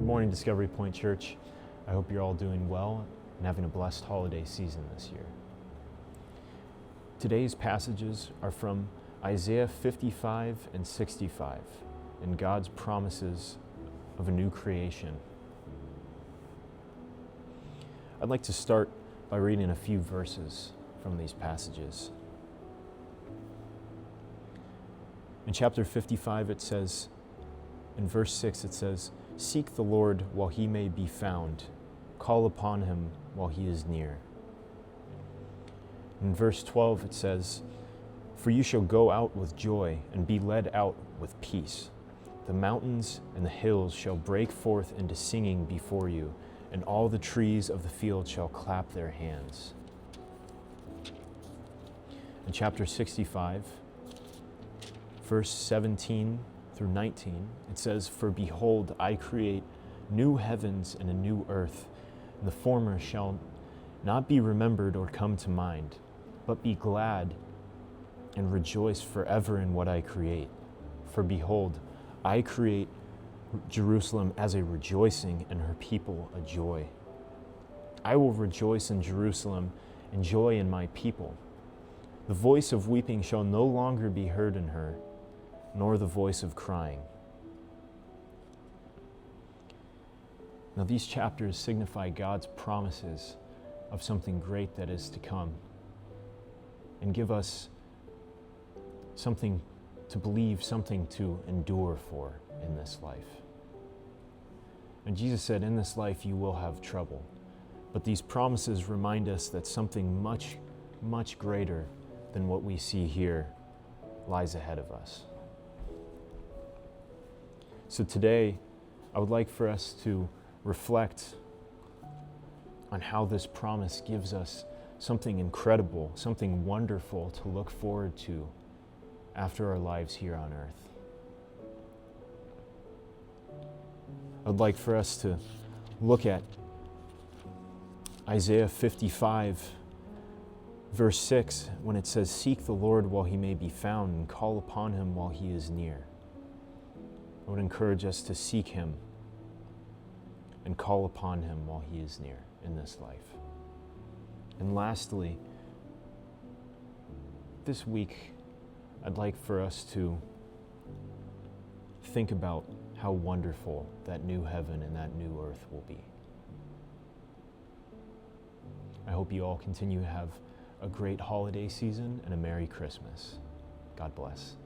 morning, Discovery Point Church. I hope you're all doing well and having a blessed holiday season this year. Today's passages are from Isaiah 55 and 65 and God's promises of a new creation. I'd like to start by reading a few verses from these passages. In chapter 55 it says, in verse 6 it says, "Seek the Lord while he may be found. Call upon him while he is near." In verse 12 it says, "For you shall go out with joy and be led out with peace. The mountains and the hills shall break forth into singing before you, and all the trees of the field shall clap their hands." In chapter 65, verse 17 through 19, it says, "For behold, I create new heavens and a new earth, and the former shall not be remembered or come to mind, but be glad and rejoice forever in what I create. For behold, I create Jerusalem as a rejoicing and her people a joy. I will rejoice in Jerusalem and joy in my people. The voice of weeping shall no longer be heard in her, nor the voice of crying." Now these chapters signify God's promises of something great that is to come and give us something to believe, something to endure for in this life. And Jesus said, in this life you will have trouble, but these promises remind us that something much, much greater than what we see here lies ahead of us. So today, I would like for us to reflect on how this promise gives us something incredible, something wonderful to look forward to after our lives here on earth. I'd like for us to look at Isaiah 55, verse 6, when it says, "Seek the Lord while he may be found, and call upon him while he is near." I would encourage us to seek him and call upon him while he is near in this life. And lastly, this week, I'd like for us to think about how wonderful that new heaven and that new earth will be. I hope you all continue to have a great holiday season and a Merry Christmas. God bless.